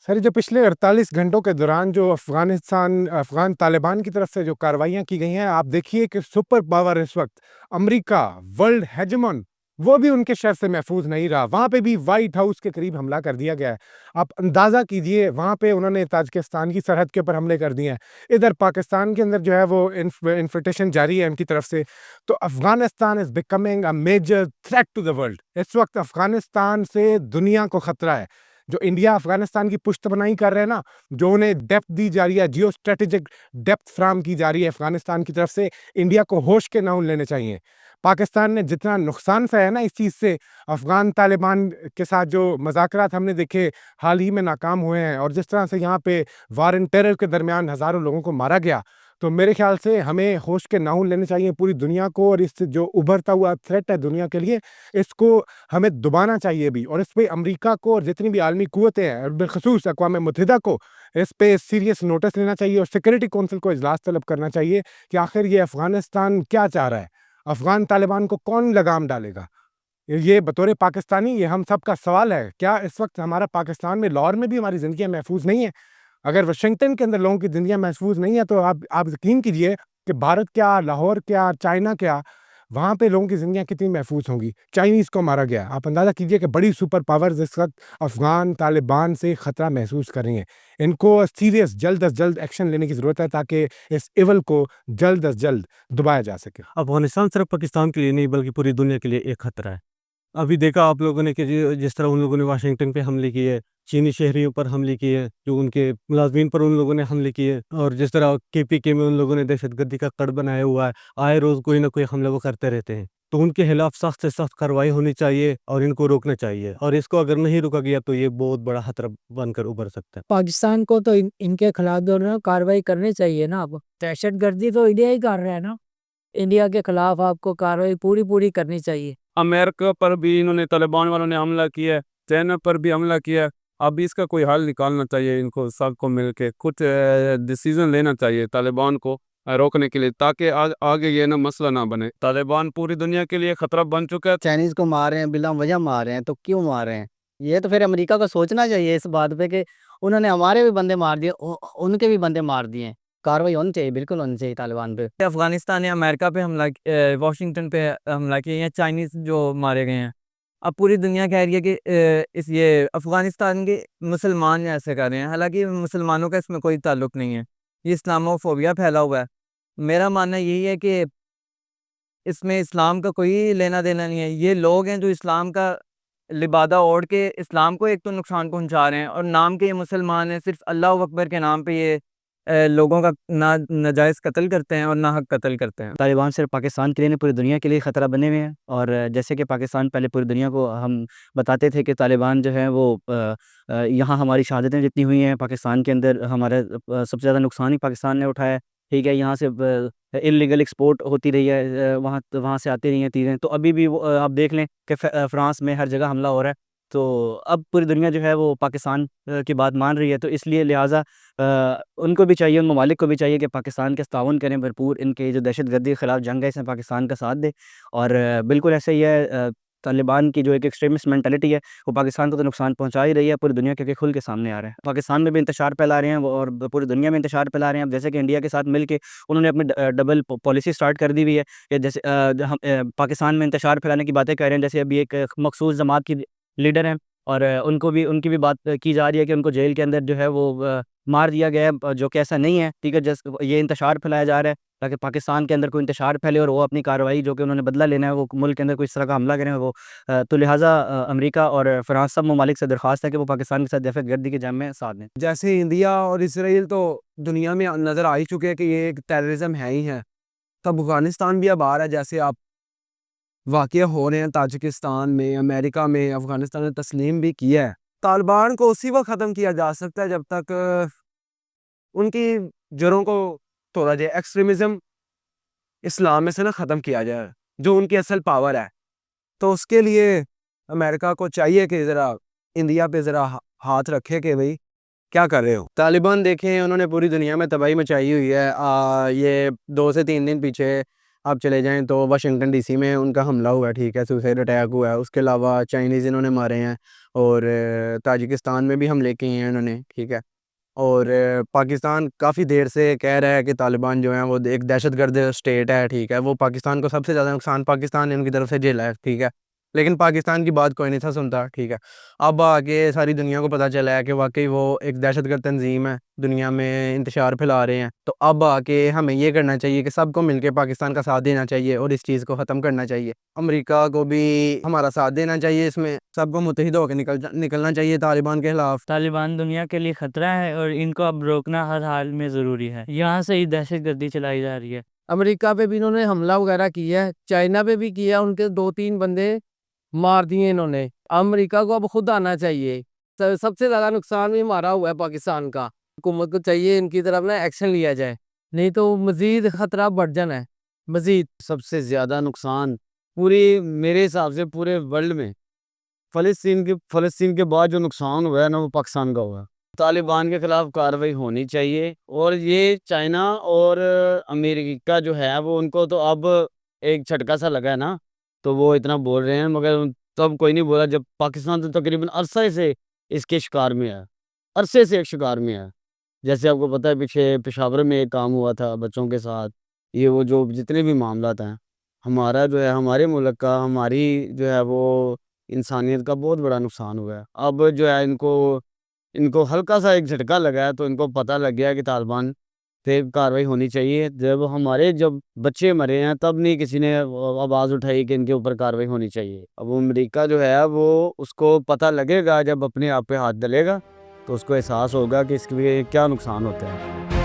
سر جو پچھلے 48 گھنٹوں کے دوران جو افغان طالبان کی طرف سے جو کارروائیاں کی گئی ہیں، آپ دیکھیے کہ سپر پاور اس وقت امریکہ، ورلڈ ہیجمون، وہ بھی ان کے شر سے محفوظ نہیں رہا۔ وہاں پہ بھی وائٹ ہاؤس کے قریب حملہ کر دیا گیا ہے۔ آپ اندازہ کیجئے، وہاں پہ انہوں نے تاجکستان کی سرحد کے اوپر حملے کر دیے ہیں۔ ادھر پاکستان کے اندر جو ہے وہ انفلٹریشن جاری ہے ان کی طرف سے۔ تو Afghanistan is becoming a major threat to the world. اس وقت افغانستان سے دنیا کو خطرہ ہے۔ جو انڈیا افغانستان کی پشت پناہی کر رہے ہیں نا، جو انہیں ڈیپتھ دی جا رہی ہے، جیو اسٹریٹجک ڈیپتھ فراہم کی جا رہی ہے افغانستان کی طرف سے، انڈیا کو ہوش کے ناؤن لینے چاہیے۔ پاکستان نے جتنا نقصان سہا نا اس چیز سے، افغان طالبان کے ساتھ جو مذاکرات ہم نے دیکھے حال ہی میں ناکام ہوئے ہیں، اور جس طرح سے یہاں پہ وار اینڈ ٹیرر کے درمیان ہزاروں لوگوں کو مارا گیا، تو میرے خیال سے ہمیں ہوش کے ناؤن لینے چاہیے پوری دنیا کو، اور اس سے جو ابھرتا ہوا تھریٹ ہے دنیا کے لیے، اس کو ہمیں دبانا چاہیے بھی، اور اس پہ امریکہ کو اور جتنی بھی عالمی قوتیں ہیں، اور بالخصوص اقوام متحدہ کو اس پہ سیریس نوٹس لینا چاہیے، اور سیکورٹی کونسل کو اجلاس طلب کرنا چاہیے کہ آخر یہ افغانستان کیا چاہ رہا ہے، افغان طالبان کو کون لگام ڈالے گا۔ یہ بطور پاکستانی یہ ہم سب کا سوال ہے، کیا اس وقت ہمارا پاکستان میں، لاہور میں بھی ہماری زندگیاں محفوظ نہیں ہیں؟ اگر واشنگٹن کے اندر لوگوں کی زندگیاں محفوظ نہیں ہیں، تو آپ یقین کیجئے کہ بھارت کیا، لاہور کیا، چائنا کیا، وہاں پہ لوگوں کی زندگیاں کتنی محفوظ ہوں گی۔ چائنیز کو مارا گیا، آپ اندازہ کیجئے کہ بڑی سپر پاورز اس وقت افغان طالبان سے خطرہ محسوس کر رہی ہیں۔ ان کو سیریس جلد از جلد ایکشن لینے کی ضرورت ہے تاکہ اس ایول کو جلد از جلد دبایا جا سکے۔ افغانستان صرف پاکستان کے لیے نہیں بلکہ پوری دنیا کے لیے ایک خطرہ ہے۔ ابھی دیکھا آپ لوگوں نے کہ جس طرح ان لوگوں نے واشنگٹن پہ حملے کیے، چینی شہریوں پر حملے کیے، جو ان کے ملازمین پر ان لوگوں نے حملے کیے، اور جس طرح KPK میں ان لوگوں نے دہشت گردی کا کڑ بنایا ہوا ہے، آئے روز کوئی نہ کوئی حملہ وہ کرتے رہتے ہیں۔ تو ان کے خلاف سخت سے سخت کارروائی ہونی چاہیے اور ان کو روکنا چاہیے، اور اس کو اگر نہیں روکا گیا تو یہ بہت بڑا خطرہ بن کر ابھر سکتا ہے۔ پاکستان کو تو ان کے خلاف جو نا کارروائی کرنی چاہیے نا۔ اب دہشت گردی تو انڈیا ہی کر رہا ہے نا، انڈیا کے خلاف آپ کو کارروائی پوری کرنی چاہیے۔ امریکہ پر بھی انہوں نے، طالبان والوں نے حملہ کیا ہے، چائنا پر بھی حملہ کیا ہے۔ اب اس کا کوئی حل نکالنا چاہیے، ان کو سب کو مل کے کچھ ڈیسیژن لینا چاہیے طالبان کو روکنے کے لیے، تاکہ آگے یہ مسئلہ نہ بنے۔ طالبان پوری دنیا کے لیے خطرہ بن چکا ہے۔ چائنیز کو مار رہے ہیں، بلا وجہ مار رہے ہیں، تو کیوں مار رہے ہیں؟ یہ تو پھر امریکہ کو سوچنا چاہیے اس بات پہ کہ انہوں نے ہمارے بھی بندے مار دیے، ان کے بھی بندے مار دیے ہیں۔ کارروائی ہونی چاہیے، بالکل ہونی چاہیے طالبان پہ۔ افغانستان نے امریکہ پہ حملہ، واشنگٹن پہ حملہ کیا، یا چائنیز جو مارے گئے ہیں۔ اب پوری دنیا کہہ رہی ہے کہ یہ افغانستان کے مسلمان ایسے کر رہے ہیں، حالانکہ مسلمانوں کا اس میں کوئی تعلق نہیں ہے، یہ اسلامو فوبیا پھیلا ہوا ہے۔ میرا ماننا یہی ہے کہ اس میں اسلام کا کوئی لینا دینا نہیں ہے۔ یہ لوگ ہیں جو اسلام کا لبادہ اوڑھ کے اسلام کو ایک تو نقصان پہنچا رہے ہیں، اور نام کے یہ مسلمان ہیں، صرف اللہ اکبر کے نام پہ یہ لوگوں کا ناجائز قتل کرتے ہیں اور ناحق قتل کرتے ہیں۔ طالبان صرف پاکستان کے لیے نہیں، پوری دنیا کے لیے خطرہ بنے ہوئے ہیں، اور جیسے کہ پاکستان پہلے پوری دنیا کو ہم بتاتے تھے کہ طالبان جو ہے وہ یہاں ہماری شہادتیں جتنی ہوئی ہیں پاکستان کے اندر، ہمارا سب سے زیادہ نقصان ہی پاکستان نے اٹھایا ہے، ٹھیک ہے۔ یہاں سے انلیگل ایکسپورٹ ہوتی رہی ہے، وہاں سے آتی رہی ہیں چیزیں، تو ابھی بھی آپ دیکھ لیں کہ فرانس میں ہر جگہ حملہ ہو رہا ہے۔ تو اب پوری دنیا جو ہے وہ پاکستان کی بات مان رہی ہے، تو اس لیے لہٰذا ان کو بھی چاہیے، ان ممالک کو بھی چاہیے کہ پاکستان کے تعاون کریں بھرپور، ان کے جو دہشت گردی کے خلاف جنگ ہے اس میں پاکستان کا ساتھ دے۔ اور بالکل ایسے ہی ہے، طالبان کی جو ایک ایکسٹریمسٹ مینٹلٹی ہے وہ پاکستان کو تو نقصان پہنچا ہی رہی ہے، پوری دنیا کے کھل کے سامنے آ رہا ہے۔ پاکستان میں بھی انتشار پھیلا رہے ہیں اور پوری دنیا میں انتشار پھیلا رہے ہیں۔ اب جیسے کہ انڈیا کے ساتھ مل کے انہوں نے اپنی ڈبل پالیسی سٹارٹ کر دی ہوئی ہے، کہ جیسے پاکستان میں انتشار پھیلانے کی باتیں کر رہے ہیں، جیسے ابھی ایک مخصوص جماعت کی لیڈر ہیں، اور ان کی بھی بات کی جا رہی ہے کہ ان کو جیل کے اندر جو ہے وہ مار دیا گیا ہے، جو کہ ایسا نہیں ہے، ٹھیک ہے۔ یہ انتشار پھیلایا جا رہا ہے تاکہ پاکستان کے اندر کوئی انتشار پھیلے اور وہ اپنی کارروائی جو کہ انہوں نے بدلہ لینا ہے وہ ملک کے اندر کوئی اس طرح کا حملہ کریں وہ تو لہٰذا امریکہ اور فرانس سب ممالک سے درخواست ہے کہ وہ پاکستان کے ساتھ دہشت گردی کے جنگ میں ساتھ دیں۔ جیسے انڈیا اور اسرائیل تو دنیا میں نظر آ ہی چکے ہیں کہ یہ ایک ٹیررزم ہے ہی ہے، تب افغانستان بھی اب آ رہا ہے۔ جیسے آپ واقعہ ہو رہے ہیں تاجکستان میں، امریکہ میں، افغانستان نے تسلیم بھی کیا ہے۔ طالبان کو اسی وقت ختم کیا جا سکتا ہے جب تک ان کی جڑوں کو توڑا جائے، ایکسٹریمزم اسلام میں سے نہ ختم کیا جائے جو ان کی اصل پاور ہے۔ تو اس کے لیے امریکہ کو چاہیے کہ ذرا انڈیا پہ ذرا ہاتھ رکھے کہ بھئی کیا کر رہے ہو۔ طالبان دیکھیں انہوں نے پوری دنیا میں تباہی مچائی ہوئی ہے۔ یہ 2 سے 3 دن پیچھے آپ چلے جائیں تو واشنگٹن DC میں ان کا حملہ ہوا ہے، ٹھیک ہے، سوسائڈ اٹیک ہوا ہے۔ اس کے علاوہ چائنیز انہوں نے مارے ہیں، اور تاجکستان میں بھی حملے کیے ہیں انہوں نے، ٹھیک ہے. اور پاکستان کافی دیر سے کہہ رہا ہے کہ طالبان جو ہیں وہ ایک دہشت گرد اسٹیٹ ہے، ٹھیک ہے. وہ پاکستان کو سب سے زیادہ نقصان پاکستان نے ان کی طرف سے جھیلا ہے، ٹھیک ہے. لیکن پاکستان کی بات کوئی نہیں تھا سنتا، ٹھیک ہے. اب آگے ساری دنیا کو پتہ چلا ہے کہ واقعی وہ ایک دہشت گرد تنظیم ہے، دنیا میں انتشار پھیلا رہے ہیں. تو اب آ کے ہمیں یہ کرنا چاہیے کہ سب کو مل کے پاکستان کا ساتھ دینا چاہیے اور اس چیز کو ختم کرنا چاہیے. امریکہ کو بھی ہمارا ساتھ دینا چاہیے، اس میں سب کو متحد ہو کے نکلنا چاہیے طالبان کے خلاف. طالبان دنیا کے لیے خطرہ ہے اور ان کو اب روکنا ہر حال میں ضروری ہے. یہاں سے ہی دہشت گردی چلائی جا رہی ہے. امریکہ پہ بھی انہوں نے حملہ وغیرہ کیا ہے، چائنا پہ بھی کیا، ان کے 2-3 بندے مار دیے انہوں نے. امریکہ کو اب خود آنا چاہیے. سب سے زیادہ نقصان بھی ہمارا ہوا ہے پاکستان کا. حکومت کو چاہیے ان کی طرف نا ایکشن لیا جائے، نہیں تو مزید خطرہ بڑھ جانا ہے مزید. سب سے زیادہ نقصان میرے حساب سے پورے ورلڈ میں فلسطین کے بعد جو نقصان ہوا ہے نا وہ پاکستان کا ہوا ہے. طالبان کے خلاف کارروائی ہونی چاہیے. اور یہ چائنا اور امریکہ جو ہے وہ ان کو تو اب ایک جھٹکا سا لگا ہے نا، تو وہ اتنا بول رہے ہیں، مگر تب کوئی نہیں بولا جب پاکستان تو تقریباً عرصے سے اس کے شکار میں ہے، عرصے سے ایک شکار میں ہے. جیسے آپ کو پتہ ہے پیچھے پشاور میں ایک کام ہوا تھا بچوں کے ساتھ، یہ وہ جو جتنے بھی معاملات ہیں، ہمارا جو ہے ہمارے ملک کا، ہماری جو ہے وہ انسانیت کا بہت بڑا نقصان ہوا ہے. اب جو ہے ان کو ہلکا سا ایک جھٹکا لگا ہے، تو ان کو پتہ لگ گیا کہ طالبان پہ کاروائی ہونی چاہیے. جب بچے مرے ہیں تب نہیں کسی نے آواز اٹھائی کہ ان کے اوپر کاروائی ہونی چاہیے. اب امریکہ جو ہے وہ اس کو پتہ لگے گا، جب اپنے آپ پہ ہاتھ ڈلے گا تو اس کو احساس ہوگا کہ اس کے کیا نقصان ہوتا ہے.